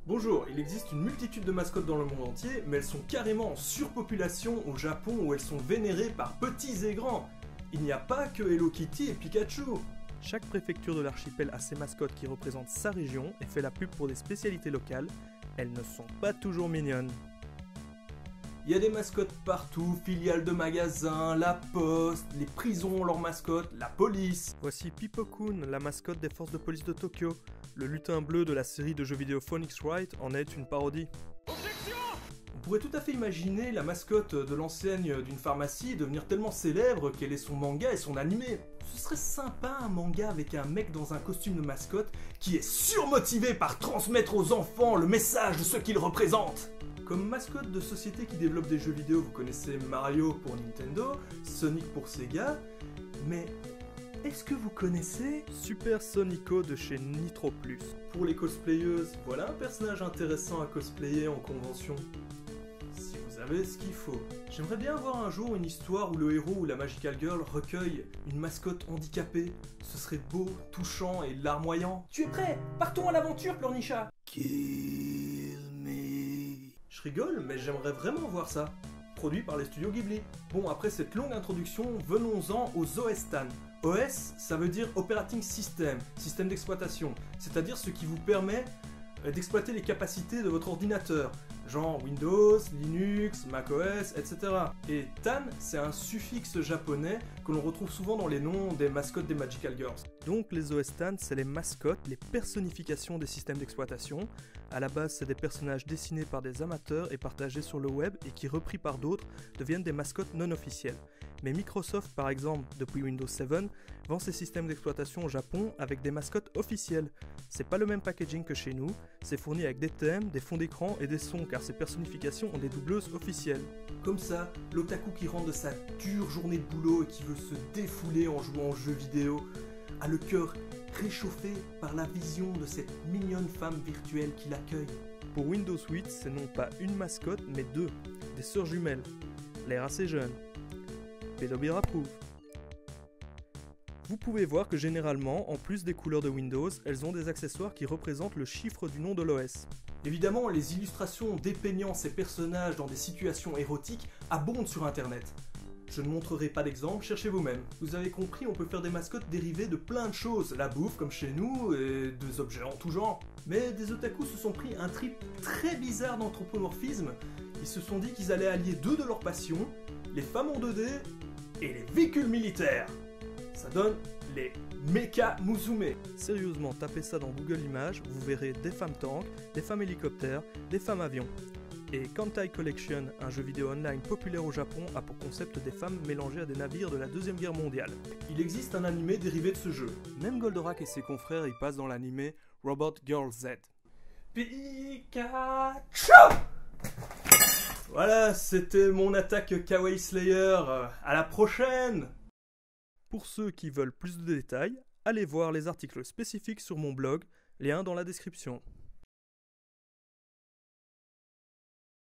Bonjour, il existe une multitude de mascottes dans le monde entier, mais elles sont carrément en surpopulation au Japon où elles sont vénérées par petits et grands. Il n'y a pas que Hello Kitty et Pikachu. Chaque préfecture de l'archipel a ses mascottes qui représentent sa région et fait la pub pour des spécialités locales. Elles ne sont pas toujours mignonnes. Il y a des mascottes partout, filiales de magasins, la poste, les prisons ont leurs mascottes, la police. Voici Pipo-kun, la mascotte des forces de police de Tokyo. Le lutin bleu de la série de jeux vidéo Phoenix Wright en est une parodie. On pourrait tout à fait imaginer la mascotte de l'enseigne d'une pharmacie devenir tellement célèbre qu'elle ait son manga et son animé. Ce serait sympa un manga avec un mec dans un costume de mascotte qui est surmotivé par transmettre aux enfants le message de ce qu'il représente. Comme mascotte de société qui développe des jeux vidéo, vous connaissez Mario pour Nintendo, Sonic pour Sega, mais est-ce que vous connaissez Super Sonico de chez Nitro Plus. Pour les cosplayeuses, voilà un personnage intéressant à cosplayer en convention. Si vous avez ce qu'il faut. J'aimerais bien voir un jour une histoire où le héros ou la Magical Girl recueille une mascotte handicapée. Ce serait beau, touchant et larmoyant. Tu es prêt? Partons à l'aventure, Pleurnichat! Kill me. Je rigole, mais j'aimerais vraiment voir ça. Produit par les studios Ghibli. Bon, après cette longue introduction, venons-en aux OS-TAN. OS, ça veut dire Operating System, système d'exploitation, c'est-à-dire ce qui vous permet d'exploiter les capacités de votre ordinateur, genre Windows, Linux, macOS, etc. Et TAN, c'est un suffixe japonais que l'on retrouve souvent dans les noms des mascottes des Magical Girls. Donc les OS TAN, c'est les mascottes, les personnifications des systèmes d'exploitation. À la base, c'est des personnages dessinés par des amateurs et partagés sur le web et qui, repris par d'autres, deviennent des mascottes non officielles. Mais Microsoft, par exemple, depuis Windows 7, vend ses systèmes d'exploitation au Japon avec des mascottes officielles. C'est pas le même packaging que chez nous, c'est fourni avec des thèmes, des fonds d'écran et des sons car ces personnifications ont des doubleuses officielles. Comme ça, l'otaku qui rentre de sa dure journée de boulot et qui veut se défouler en jouant aux jeux vidéo a le cœur réchauffé par la vision de cette mignonne femme virtuelle qui l'accueille. Pour Windows 8, c'est non pas une mascotte mais deux, des sœurs jumelles. L'air assez jeune. Pédobir approuve. Vous pouvez voir que généralement, en plus des couleurs de Windows, elles ont des accessoires qui représentent le chiffre du nom de l'OS. Évidemment, les illustrations dépeignant ces personnages dans des situations érotiques abondent sur internet. Je ne montrerai pas d'exemple, cherchez vous-même. Vous avez compris, on peut faire des mascottes dérivées de plein de choses, la bouffe comme chez nous, et des objets en tout genre. Mais des otakus se sont pris un trip très bizarre d'anthropomorphisme. Ils se sont dit qu'ils allaient allier deux de leurs passions, les femmes en 2D et les véhicules militaires. Ça donne les Mecha Musume. Sérieusement, tapez ça dans Google Images, vous verrez des femmes tanks, des femmes hélicoptères, des femmes avions. Et Kantai Collection, un jeu vidéo online populaire au Japon, a pour concept des femmes mélangées à des navires de la Deuxième Guerre mondiale. Il existe un animé dérivé de ce jeu. Même Goldorak et ses confrères y passent dans l'animé Robot Girl Z. Pikachu! Voilà, c'était mon attaque Kawaii Slayer. À la prochaine! Pour ceux qui veulent plus de détails, allez voir les articles spécifiques sur mon blog, lien dans la description.